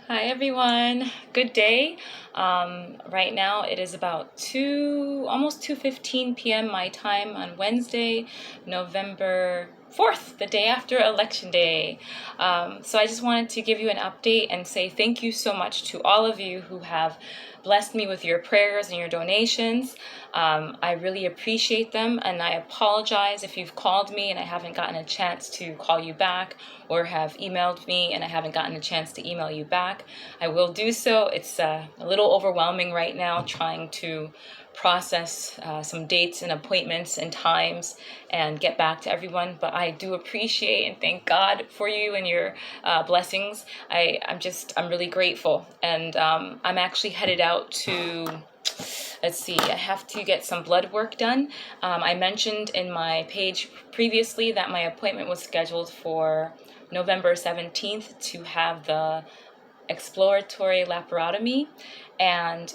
Hi everyone. Good day. Right now it is about almost 2:15 p.m. my time on Wednesday, November 4th, the day after Election Day. So I just wanted to give you an update and say thank you so much to all of you who have blessed me with your prayers and your donations. I really appreciate them, and I apologize if you've called me and I haven't gotten a chance to call you back, or have emailed me and I haven't gotten a chance to email you back. I will do so. It's a little overwhelming right now trying to process some dates and appointments and times and get back to everyone, but I do appreciate and thank God for you and your blessings. I'm really grateful, and I'm actually headed out to, let's see, I have to get some blood work done. I mentioned in my page previously that my appointment was scheduled for November 17th to have the exploratory laparotomy, and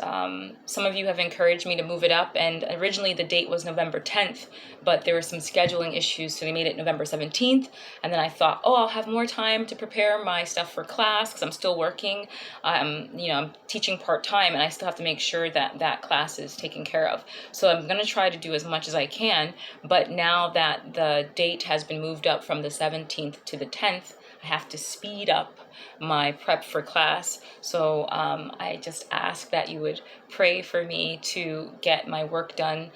some of you have encouraged me to move it up, and originally the date was November 10th, but there were some scheduling issues, so they made it November 17th. And then I thought, oh, I'll have more time to prepare my stuff for class because I'm still working. I'm teaching part-time, and I still have to make sure that that class is taken care of. So I'm going to try to do as much as I can, but now that the date has been moved up from the 17th to the 10th, I have to speed up my prep for class. So I just ask that you would pray for me to get my work done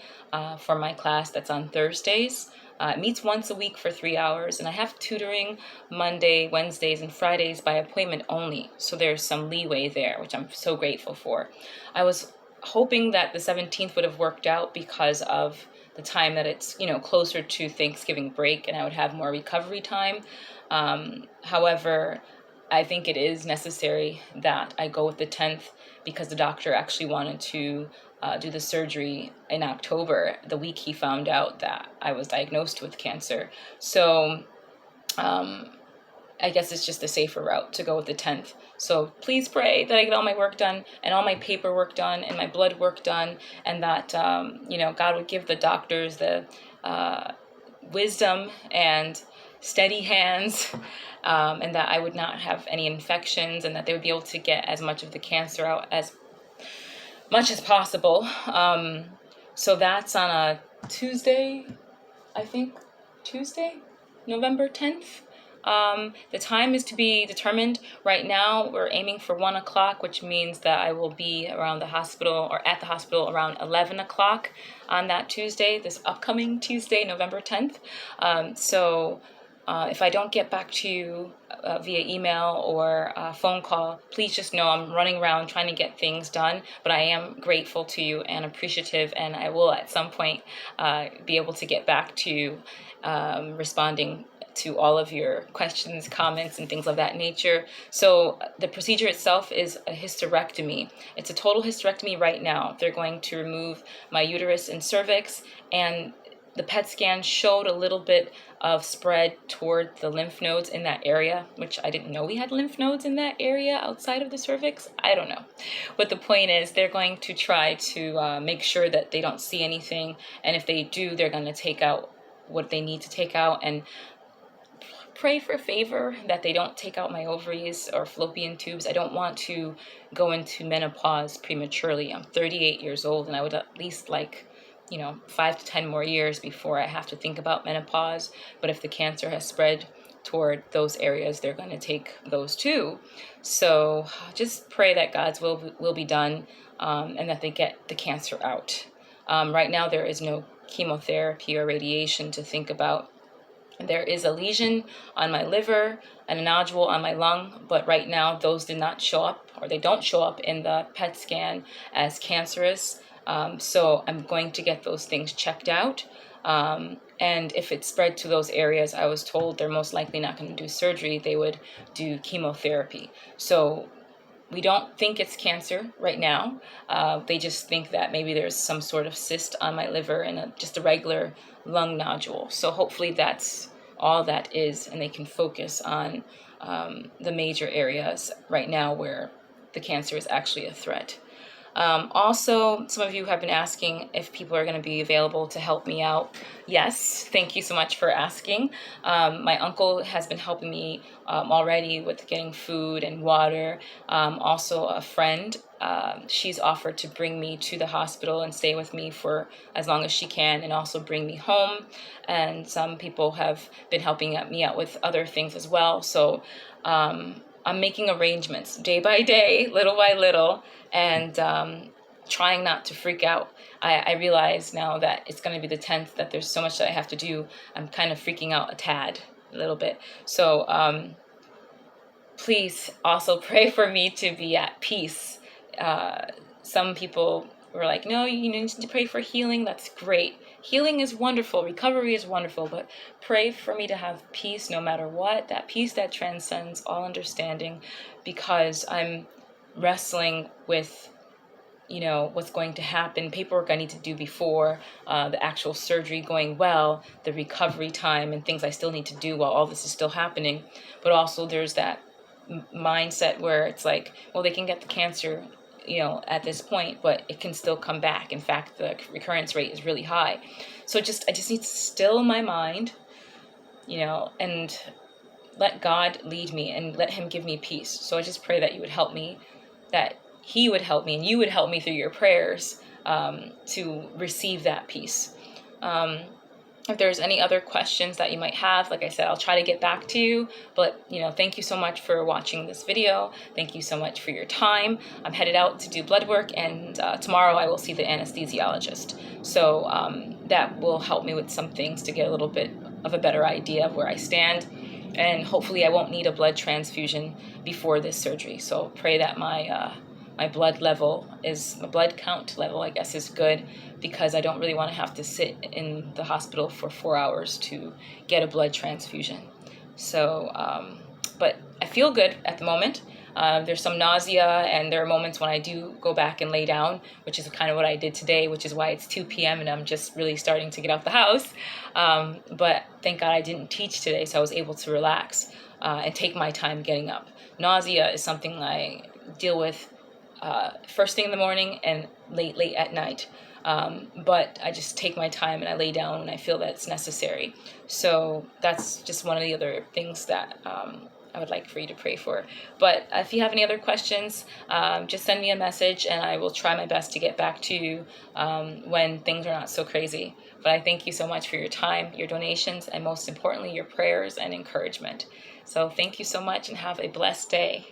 for my class that's on Thursdays. It meets once a week for 3 hours, and I have tutoring Monday, Wednesdays, and Fridays by appointment only. So there's some leeway there, which I'm so grateful for. I was hoping that the 17th would have worked out because of the time that it's, closer to Thanksgiving break, and I would have more recovery time. However, I think it is necessary that I go with the 10th because the doctor actually wanted to do the surgery in October, the week he found out that I was diagnosed with cancer. So I guess it's just a safer route to go with the 10th. So please pray that I get all my work done and all my paperwork done and my blood work done, and that, God would give the doctors the wisdom and steady hands, and that I would not have any infections, and that they would be able to get as much of the cancer out as much as possible. So that's on a Tuesday, I think, November 10th. The time is to be determined. Right now, we're aiming for 1 o'clock, which means that I will be around the hospital or at the hospital around 11 o'clock on that Tuesday, this upcoming Tuesday, November 10th. If I don't get back to you via email or phone call, please just know I'm running around trying to get things done, but I am grateful to you and appreciative, and I will at some point be able to get back to you, responding to all of your questions, comments, and things of that nature. So the procedure itself is a hysterectomy. It's a total hysterectomy right now. They're going to remove my uterus and cervix, and the PET scan showed a little bit of spread toward the lymph nodes in that area, which I didn't know we had lymph nodes in that area outside of the cervix. I don't know. But the point is, they're going to try to make sure that they don't see anything. And if they do, they're going to take out what they need to take out, and pray for favor that they don't take out my ovaries or fallopian tubes. I don't want to go into menopause prematurely. I'm 38 years old, and I would at least like 5 to 10 more years before I have to think about menopause. But if the cancer has spread toward those areas, they're going to take those too. So just pray that God's will be done, and that they get the cancer out. Right now, there is no chemotherapy or radiation to think about. There is a lesion on my liver and a nodule on my lung, but right now those did not show up, or they don't show up in the PET scan as cancerous. So I'm going to get those things checked out. And if it spread to those areas, I was told they're most likely not going to do surgery. They would do chemotherapy. So we don't think it's cancer right now. They just think that maybe there's some sort of cyst on my liver and just a regular lung nodule. So hopefully that's all that is, and they can focus on the major areas right now where the cancer is actually a threat. Also, some of you have been asking if people are going to be available to help me out. Yes, thank you so much for asking. My uncle has been helping me already with getting food and water. Also, a friend, she's offered to bring me to the hospital and stay with me for as long as she can, and also bring me home. And some people have been helping me out with other things as well. So I'm making arrangements day by day, little by little, and trying not to freak out. I realize now that it's going to be the 10th, that there's so much that I have to do. I'm kind of freaking out a little bit. So please also pray for me to be at peace. Some people were like, no, you need to pray for healing. That's great. Healing is wonderful. Recovery is wonderful. But pray for me to have peace no matter what. That peace that transcends all understanding, because I'm wrestling with, what's going to happen, paperwork I need to do before the actual surgery going well, the recovery time, and things I still need to do while all this is still happening. But also there's that mindset where it's like, well, they can get the cancer, at this point, but it can still come back. In fact, the recurrence rate is really high. So I just need to still my mind, and let God lead me and let him give me peace. So I just pray that you would help me, that he would help me, and you would help me through your prayers to receive that peace. If there's any other questions that you might have, like I said, I'll try to get back to you. But, thank you so much for watching this video. Thank you so much for your time. I'm headed out to do blood work, and tomorrow I will see the anesthesiologist. So that will help me with some things to get a little bit of a better idea of where I stand. And hopefully I won't need a blood transfusion before this surgery. So pray that my blood count level, I guess, is good, because I don't really want to have to sit in the hospital for 4 hours to get a blood transfusion. So, but I feel good at the moment. There's some nausea, and there are moments when I do go back and lay down, which is kind of what I did today, which is why it's 2 p.m. and I'm just really starting to get out the house. But thank God I didn't teach today, so I was able to relax and take my time getting up. Nausea is something I deal with first thing in the morning and late at night. But I just take my time and I lay down when I feel that it's necessary. So that's just one of the other things that I would like for you to pray for. But if you have any other questions, just send me a message and I will try my best to get back to you when things are not so crazy. But I thank you so much for your time, your donations, and most importantly, your prayers and encouragement. So thank you so much and have a blessed day.